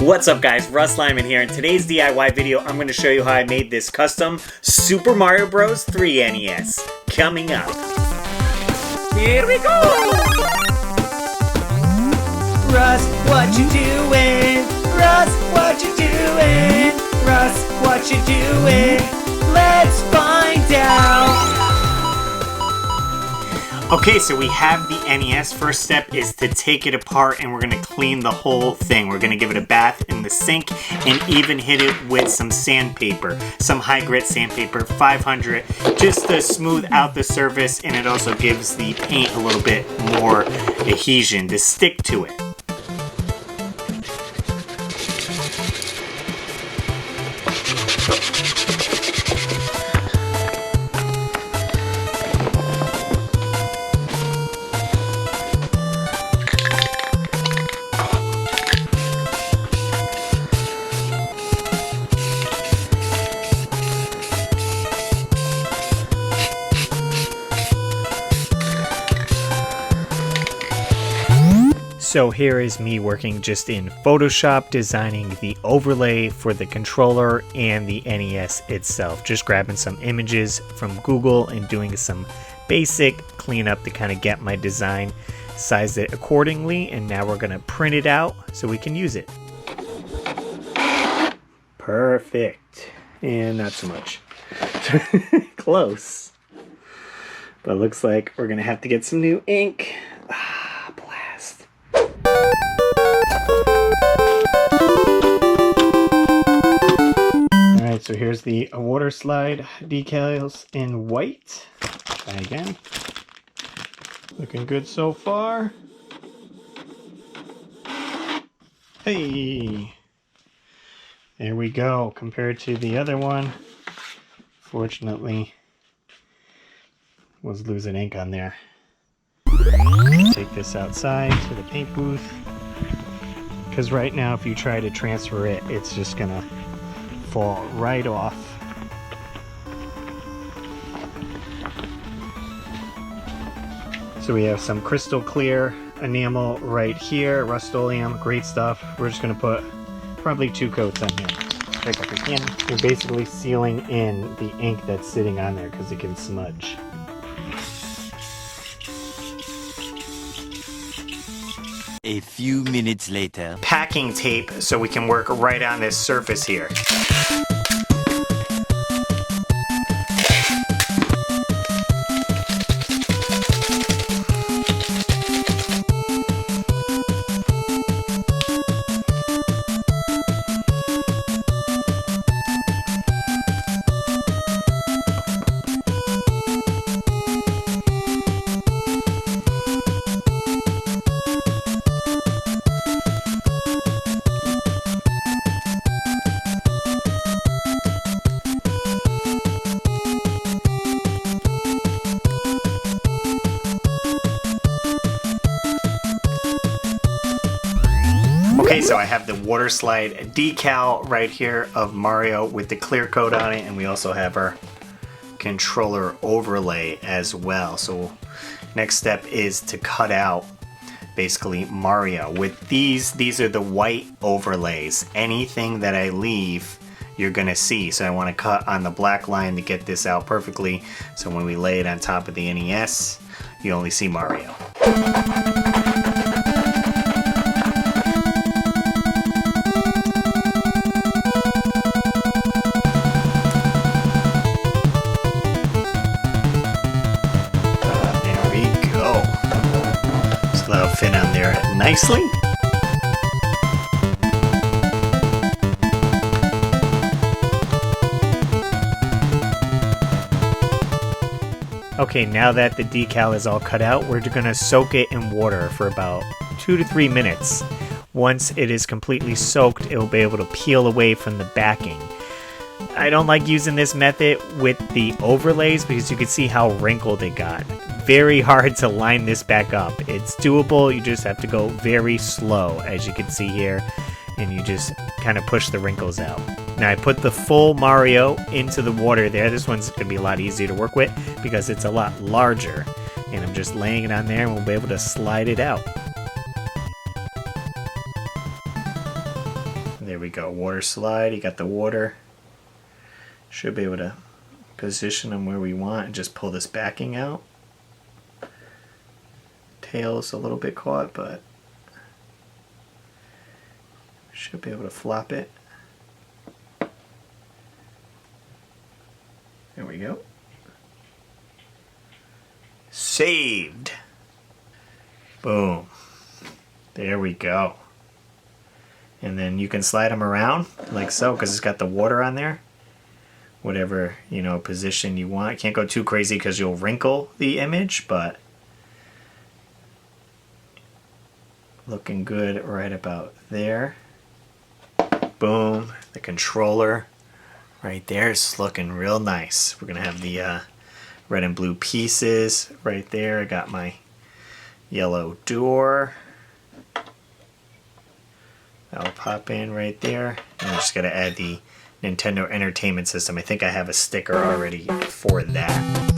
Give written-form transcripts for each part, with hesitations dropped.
What's up guys, RussLyman here. In today's DIY video, I'm going to show you how I made this custom Super Mario Bros. 3 NES. Coming up. Here we go! Russ, what you doing? Russ, what you doing? Russ, what you doing? Let's find out! Okay, so we have the NES. First step is to take it apart and we're going to clean the whole thing. We're going to give it a bath in the sink and even hit it with some sandpaper. Some high grit sandpaper, 500, just to smooth out the surface, and it also gives the paint a little bit more adhesion to stick to it. So here is me working just in Photoshop, designing the overlay for the controller and the NES itself. Just grabbing some images from Google and doing some basic cleanup to kind of get my design, size it accordingly, and now we're going to print it out so we can use it. Perfect. And not so much. Close. But it looks like we're going to have to get some new ink. Alright, so here's the water slide decals in white. Try again. Looking good so far. Hey! There we go. Compared to the other one, fortunately, was losing ink on there. Take this outside to the paint booth, because right now if you try to transfer it, it's just gonna fall right off. So we have some crystal clear enamel right here, Rustoleum, great stuff. We're just gonna put probably 2 coats on here. Pick up your can. You're basically sealing in the ink that's sitting on there because it can smudge. A few minutes later. Packing tape so we can work right on this surface here. Okay, so I have the water slide decal right here of Mario with the clear coat on it, and we also have our controller overlay as well. So next step is to cut out basically Mario. With these are the white overlays. Anything that I leave, you're gonna see. So I want to cut on the black line to get this out perfectly, so when we lay it on top of the NES, you only see Mario. That'll fit on there nicely. Okay, now that the decal is all cut out, we're going to soak it in water for about 2 to 3 minutes. Once it is completely soaked, it will be able to peel away from the backing. I don't like using this method with the overlays because you can see how wrinkled it got. Very hard to line this back up. It's doable, you just have to go very slow, as you can see here, and you just kind of push the wrinkles out. Now I put the full Mario into the water there. This one's going to be a lot easier to work with because it's a lot larger, and I'm just laying it on there and we'll be able to slide it out. There we go, water slide. You got the water. Should be able to position them where we want and just pull this backing out. Tail's a little bit caught, but should be able to flop it. There we go. Saved. Boom. There we go. And then you can slide them around like so, because it's got the water on there. Whatever, you know, position you want. Can't go too crazy because you'll wrinkle the image, but looking good right about there. Boom. The controller right there is looking real nice. We're going to have the red and blue pieces right there. I got my yellow door. That'll pop in right there. And I'm just going to add the Nintendo Entertainment System. I think I have a sticker already for that.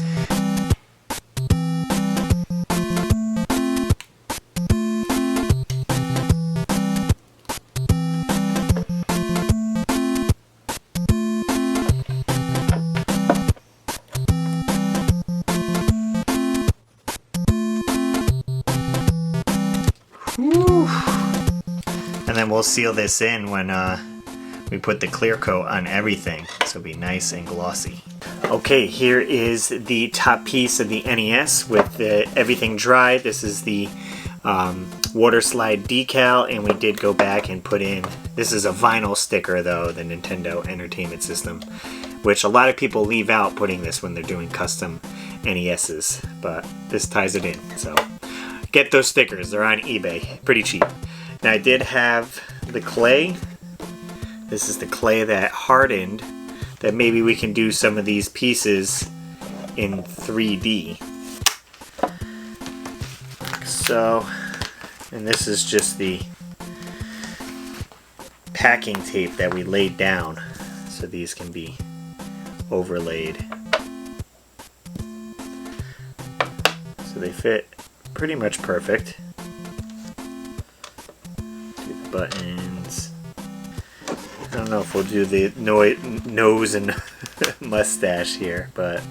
And then we'll seal this in when we put the clear coat on everything, so it'll be nice and glossy. Okay, here is the top piece of the NES with everything dried. This is the water slide decal, and we did go back and put in, this is a vinyl sticker though, the Nintendo Entertainment System, which a lot of people leave out putting this when they're doing custom NESs, but this ties it in. So get those stickers, they're on eBay, pretty cheap. Now I did have the clay. This is the clay that hardened, that maybe we can do some of these pieces in 3D. So, and this is just the packing tape that we laid down, so these can be overlaid. So they fit pretty much perfect. Do the buttons. I don't know if we'll do the nose and mustache here, but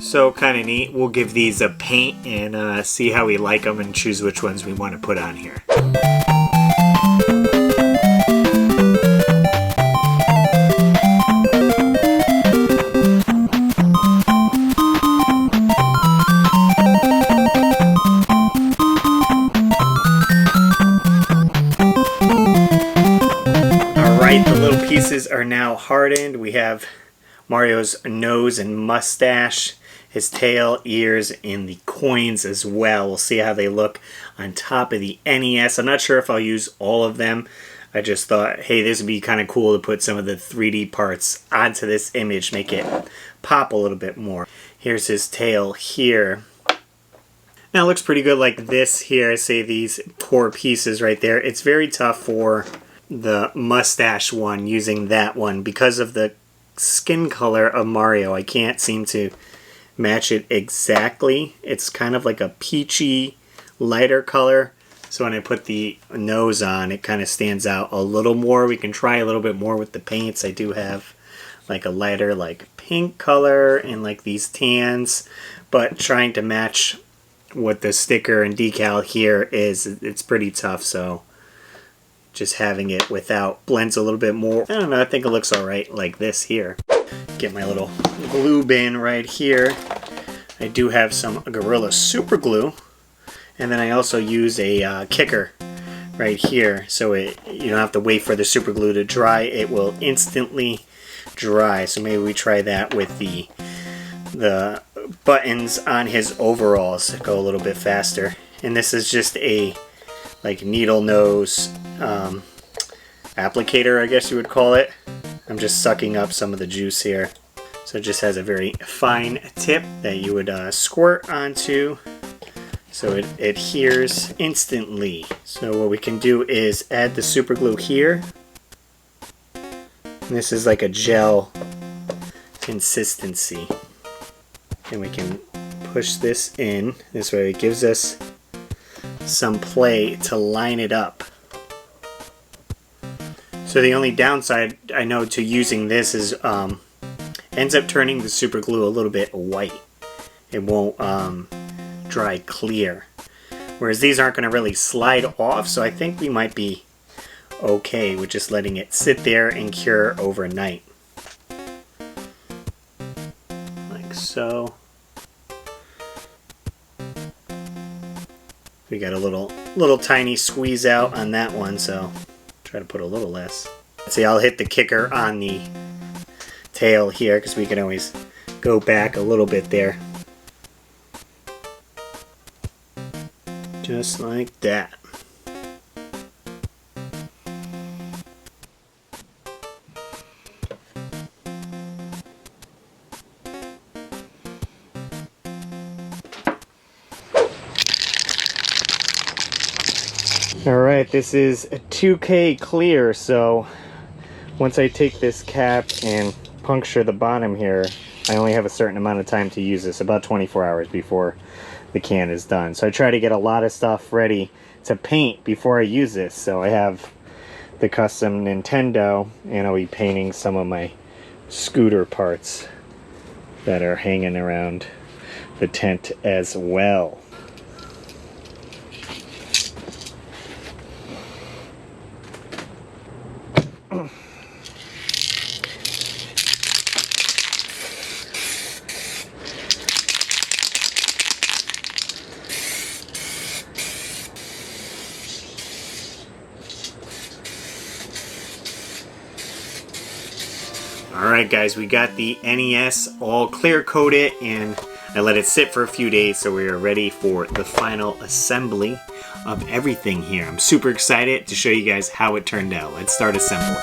so kind of neat. We'll give these a paint and see how we like them and choose which ones we want to put on here. The little pieces are now hardened. We have Mario's nose and mustache, his tail, ears, and the coins as well. We'll see how they look on top of the NES. I'm not sure if I'll use all of them. I just thought, hey, this would be kind of cool to put some of the 3D parts onto this image, make it pop a little bit more. Here's his tail here. Now it looks pretty good like this here. I say these core pieces right there. It's very tough for the mustache one, using that one because of the skin color of Mario. I can't seem to match it exactly. It's kind of like a peachy lighter color, so when I put the nose on, it kind of stands out a little more. We can try a little bit more with the paints. I do have like a lighter like pink color and like these tans, but trying to match what the sticker and decal here is, it's pretty tough. So just having it without blends a little bit more. I don't know, I think it looks alright like this here. Get my little glue bin right here. I do have some Gorilla Super Glue, and then I also use a kicker right here, so you don't have to wait for the super glue to dry. It will instantly dry. So maybe we try that with the buttons on his overalls that go a little bit faster. And this is just a like needle nose applicator, I guess you would call it. I'm just sucking up some of the juice here. So it just has a very fine tip that you would squirt onto, so it adheres instantly. So what we can do is add the super glue here. And this is like a gel consistency. And we can push this in. This way it gives us some play to line it up. So the only downside I know to using this is ends up turning the super glue a little bit white. It won't dry clear. Whereas these aren't going to really slide off, so I think we might be okay with just letting it sit there and cure overnight. Like so. We got a little tiny squeeze out on that one, so try to put a little less. See, I'll hit the kicker on the tail here because we can always go back a little bit there. Just like that. Alright, this is a 2K clear, so once I take this cap and puncture the bottom here, I only have a certain amount of time to use this, about 24 hours before the can is done. So I try to get a lot of stuff ready to paint before I use this. So I have the custom Nintendo, and I'll be painting some of my scooter parts that are hanging around the tent as well. Alright guys, we got the NES all clear coated and I let it sit for a few days, so we are ready for the final assembly of everything here. I'm super excited to show you guys how it turned out. Let's start assembling.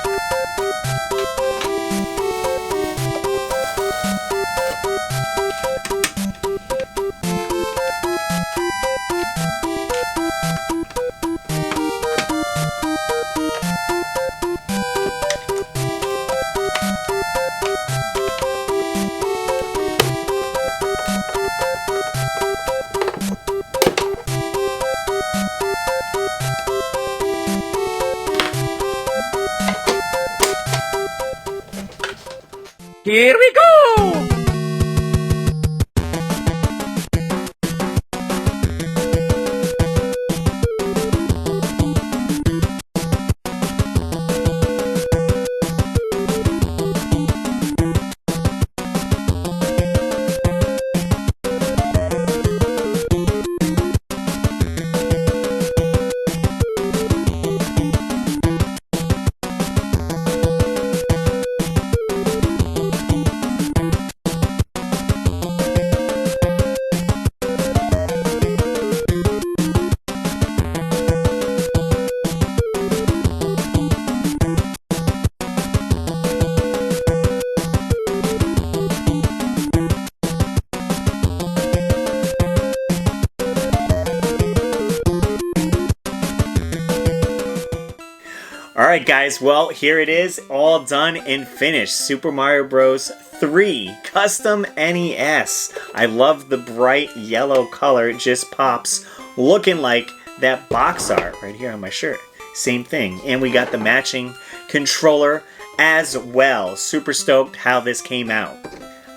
Here we go! Alright guys, well here it is, all done and finished. Super Mario Bros. 3 Custom NES. I love the bright yellow color, it just pops, looking like that box art right here on my shirt. Same thing, and we got the matching controller as well. Super stoked how this came out.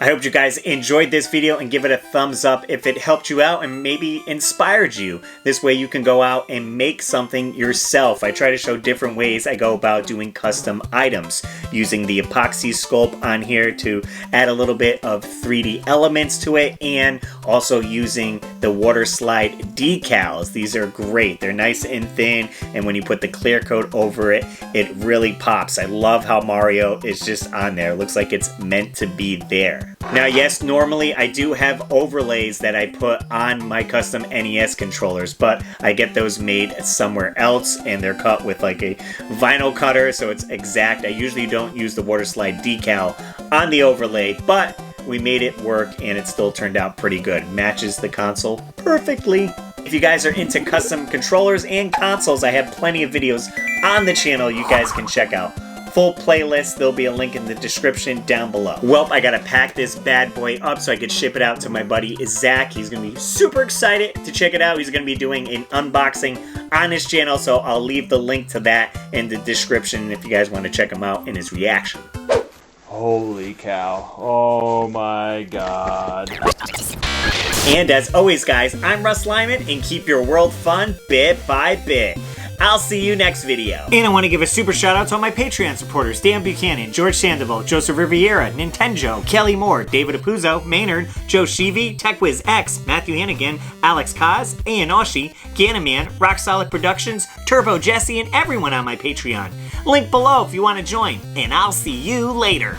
I hope you guys enjoyed this video and give it a thumbs up if it helped you out and maybe inspired you. This way you can go out and make something yourself. I try to show different ways I go about doing custom items. Using the epoxy sculpt on here to add a little bit of 3D elements to it, and also using the water slide decals. These are great. They're nice and thin, and when you put the clear coat over it, it really pops. I love how Mario is just on there. It looks like it's meant to be there. Now yes, normally I do have overlays that I put on my custom NES controllers, but I get those made somewhere else and they're cut with like a vinyl cutter, so it's exact. I usually don't use the water slide decal on the overlay, but we made it work and it still turned out pretty good. Matches the console perfectly. If you guys are into custom controllers and consoles, I have plenty of videos on the channel you guys can check out. full playlist. There'll be a link in the description down below. Well, I gotta pack this bad boy up so I could ship it out to my buddy Zach. He's gonna be super excited to check it out. He's gonna be doing an unboxing on his channel, so I'll leave the link to that in the description if you guys want to check him out and his reaction. Holy cow. Oh my god. And as always, guys, I'm RussLyman, and keep your world fun bit by bit. I'll see you next video. And I want to give a super shout out to all my Patreon supporters: Dan Buchanan, George Sandoval, Joseph Riviera, Nintendo, Kelly Moore, David Apuzzo, Maynard, Joe Sheevy, TechWiz X, Matthew Hannigan, Alex Kaz, Ian Oshie, Ganaman, Rock Solid Productions, Turbo Jesse, and everyone on my Patreon. Link below if you want to join, and I'll see you later.